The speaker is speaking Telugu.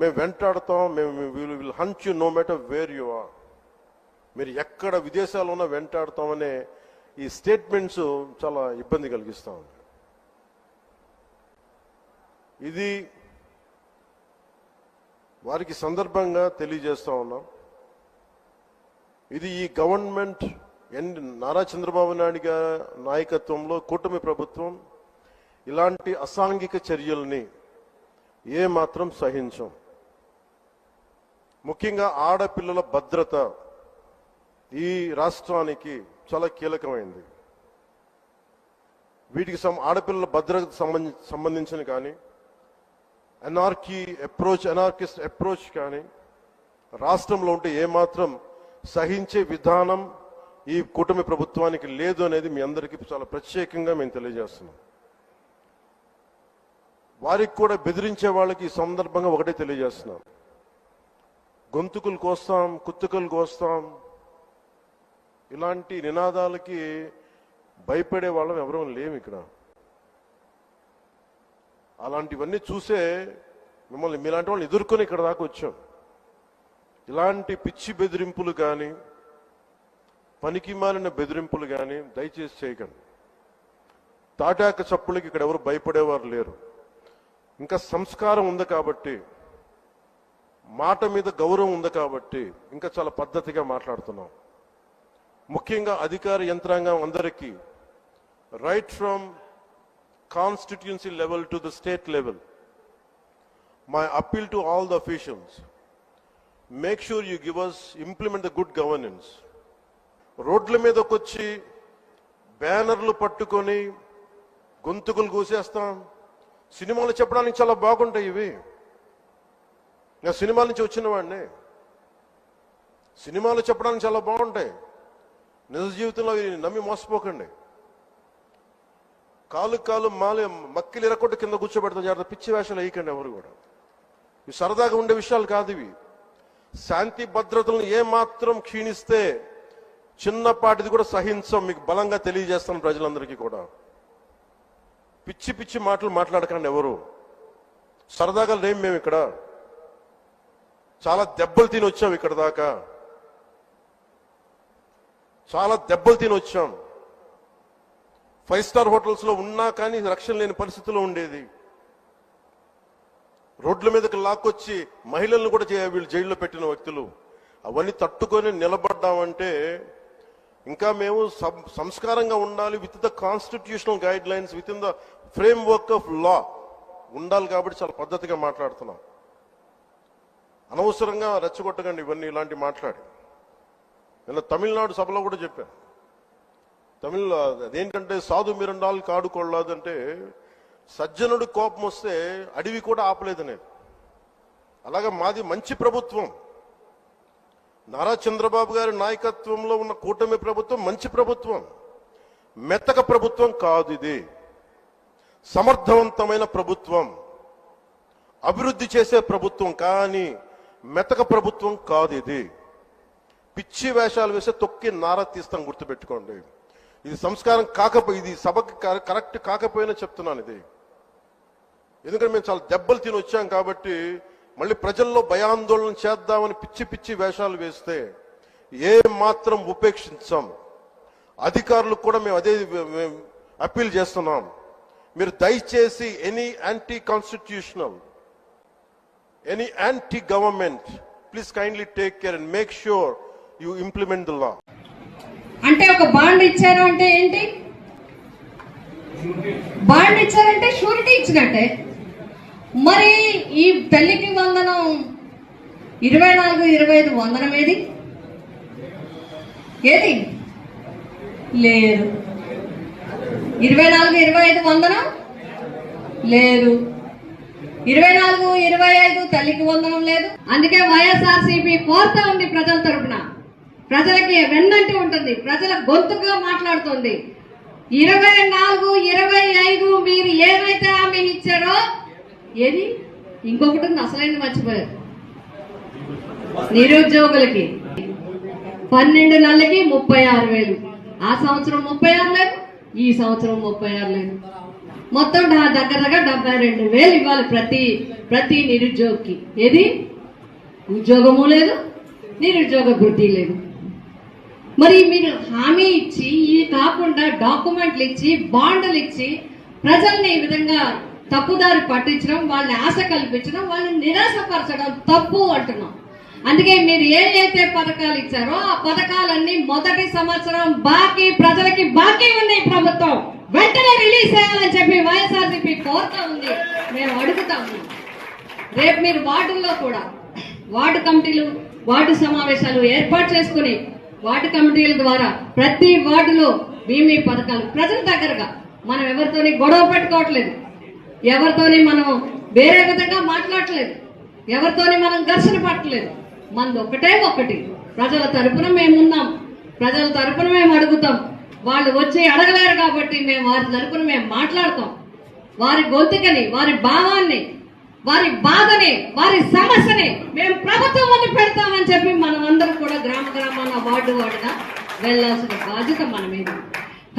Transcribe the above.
మేము వెంటాడుతాం, మేము will hunt you no matter where you are. మీరు ఎక్కడ విదేశాల్లో ఉన్నా వెంటాడుతామనే ఈ స్టేట్మెంట్స్ చాలా ఇబ్బంది కలిగిస్తా ఉంది. ఇది వారికి సందర్భంగా తెలియజేస్తా ఉన్నాం. ఇది ఈ గవర్నమెంట్ నారా చంద్రబాబు నాయుడు గారి నాయకత్వంలో కూటమి ప్రభుత్వం ఇలాంటి అసాంఘిక చర్యల్ని ఏమాత్రం సహించం. ముఖ్యంగా ఆడపిల్లల భద్రత ఈ రాష్ట్రానికి చాలా కీలకమైంది. వీటికి ఆడపిల్లల భద్రతకు సంబంధించిన కానీ అనార్కిస్ట్ అప్రోచ్ కానీ రాష్ట్రంలో ఉంటే ఏమాత్రం సహించే విధానం ఈ కూటమి ప్రభుత్వానికి లేదు అనేది మీ అందరికీ చాలా ప్రత్యేకంగా మేము తెలియజేస్తున్నాం. వారికి కూడా బెదిరించే వాళ్ళకి ఈ సందర్భంగా ఒకటే తెలియజేస్తున్నాం. గొంతుకులు కోస్తాం, కుత్తుకలు కోస్తాం, ఇలాంటి నినాదాలకి భయపడే వాళ్ళం ఎవరూ లేము ఇక్కడ. అలాంటివన్నీ చూసే మీలాంటి వాళ్ళని ఎదుర్కొని ఇక్కడ దాకా వచ్చాం. ఇలాంటి పిచ్చి బెదిరింపులు కానీ పనికి మాలిన బెదిరింపులు కానీ దయచేసి చేయకండి. తాటాక చప్పులకి ఇక్కడ ఎవరు భయపడేవారు లేరు. ఇంకా సంస్కారం ఉంది కాబట్టి, మాట మీద గౌరవం ఉంది కాబట్టి ఇంకా చాలా పద్ధతిగా మాట్లాడుతున్నాం. ముఖ్యంగా అధికార యంత్రాంగం అందరికీ, right from constituency level to the state level, my appeal to all the officials, make sure you implement the good governance. రోడ్ల మీదకి వచ్చి బ్యానర్లు పట్టుకొని గొంతుకులు కూసేస్తాం. సినిమాలు చెప్పడానికి చాలా బాగుంటాయి ఇవి. నేను సినిమాల నుంచి వచ్చిన వాడిని. సినిమాలు చెప్పడానికి చాలా బాగుంటాయి. నిజ జీవితంలో నమ్మి మోసపోకండి. కాలు మక్కిలు ఎరకొట్టు కింద కూర్చోబెడతాం. జాగ్రత్త, పిచ్చి వేషాలు వేయకండి ఎవరు కూడా. ఇవి సరదాగా ఉండే విషయాలు కాదు ఇవి. శాంతి భద్రతలను ఏమాత్రం క్షీణిస్తే చిన్నపాటిది కూడా సహించం. మీకు బలంగా తెలియజేస్తాను ప్రజలందరికీ కూడా. పిచ్చి పిచ్చి మాటలు మాట్లాడకండి ఎవరు. సరదాగా లేం మేము ఇక్కడ. చాలా దెబ్బలు తిని వచ్చాం ఇక్కడ దాకా. చాలా దెబ్బలు తిని వచ్చాం. 5 స్టార్ హోటల్స్ లో ఉన్నా కానీ రక్షణ లేని పరిస్థితిలో ఉండేది. రోడ్ల మీదకి లాక్కొచ్చి మహిళలను కూడా వీళ్ళు జైల్లో పెట్టిన వ్యక్తులు. అవన్నీ తట్టుకొని నిలబడ్డామంటే ఇంకా మేము సంస్కారంగా ఉండాలి. With the constitutional guide lines, with in the frame work of law ఉండాలి. కాబట్టి చాలా పద్ధతిగా మాట్లాడుతున్నాం. అనవసరంగా రెచ్చగొట్టకండి ఇవన్నీ ఇలాంటి మాట్లాడి. నిన్న తమిళనాడు సభలో కూడా చెప్పాను. అదేంటంటే సాధు మిరండాలు కాడు కొళ్ళాదంటే సజ్జనుడు కోపం వస్తే అడవి కూడా ఆపలేదనేది. అలాగే మాది మంచి ప్రభుత్వం. నారా చంద్రబాబు గారి నాయకత్వంలో ఉన్న కూటమి ప్రభుత్వం మంచి ప్రభుత్వం. మెత్తక ప్రభుత్వం కాదు ఇది. సమర్థవంతమైన ప్రభుత్వం, అభివృద్ధి చేసే ప్రభుత్వం. కానీ మెత్తక ప్రభుత్వం కాదు ఇది. పిచ్చి వేషాలు వేస్తే తొక్కి నారా తీస్తాం, గుర్తుపెట్టుకోండి. ఇది సంస్కారం కాకపోయి, ఇది సభకి కరెక్ట్ కాకపోయినా చెప్తున్నాను ఇది. ఎందుకంటే మేము చాలా దెబ్బలు తిని వచ్చాం కాబట్టి మళ్ళీ ప్రజల్లో భయాందోళన చేద్దామని పిచ్చి పిచ్చి వేషాలు వేస్తే ఏ మాత్రం ఉపేక్షించాం. అధికారులకు కూడా మేము అదే అప్పీల్ చేస్తున్నాం. మీరు దయచేసి any anti constitutional, any anti government, please kindly take care and make sure you implement the law. అంటే ఒక బాండ్ ఇచ్చారు అంటే ఏంటి? బాండ్ ఇచ్చారంటే షూరిటీ ఇచ్చినట్టే. మరి ఈ తల్లికి వందనం 24-25 వందనం ఏది? లేదు. 24-25 వందనం లేదు. 24-25 తల్లికి వందనం లేదు. అందుకే వైఎస్ఆర్సీపీ కోరుతా ఉంది ప్రజల తరపున. ప్రజలకి వెన్నంటి ఉంటుంది, ప్రజల గొంతుగా మాట్లాడుతుంది. 24-25 మీరు ఏమైతే హామీ ఇచ్చారో ఏది ఇంకొకటి ఉంది, అసలైంది మర్చిపోయారు. నిరుద్యోగులకి 12 నెలలకి 36,000. ఆ సంవత్సరం 36 లేదు, ఈ సంవత్సరం 36 లేదు. మొత్తం దగ్గర 72,000 ఇవ్వాలి ప్రతి నిరుద్యోగికి. ఏది ఉద్యోగము లేదు, నిరుద్యోగ వృత్తి లేదు. మరి మీరు హామీ ఇచ్చి ఇవి కాకుండా డాక్యుమెంట్లు ఇచ్చి బాండ్లు ఇచ్చి ప్రజల్ని ఈ విధంగా తప్పుదారి పట్టించడం, వాళ్ళని ఆశ కల్పించడం, వాళ్ళని నిరాశపరచడం తప్పు అంటున్నాం. అందుకే మీరు ఏదైతే పథకాలు ఇచ్చారో ఆ పథకాలన్నీ మొదటి సంవత్సరం ప్రజలకి బాకీ ఉంది. ప్రభుత్వం వెంటనే రిలీజ్ చేయాలని చెప్పి వైఎస్ఆర్సీపీ కోరుతా ఉంది. మేము అడుగుతాము. రేపు మీరు వార్డుల్లో కూడా వార్డు కమిటీలు, వార్డు సమావేశాలు ఏర్పాటు చేసుకుని వార్డు కమిటీల ద్వారా ప్రతి వార్డులో మీ పథకాలు ప్రజల దగ్గరగా, మనం ఎవరితోని గొడవ పెట్టుకోవట్లేదు, ఎవరితోని మనం వేరే విధంగా మాట్లాడట్లేదు, ఎవరితోని మనం ఘర్షణ పట్టలేదు. మనది ఒకటి, ప్రజల తరపున మేమున్నాం, ప్రజల తరపున మేము అడుగుతాం. వాళ్ళు వచ్చి అడగలేరు కాబట్టి మేము వారి తరపున మేము మాట్లాడతాం. వారి గొంతుకని, వారి భావాన్ని, వారి బాధని, వారి సమస్యని మేము ప్రభుత్వం ముందు పెడతామని చెప్పి మనం అందరం కూడా గ్రామాన వార్డుగా వెళ్లాల్సిన బాధ్యత మన మీద.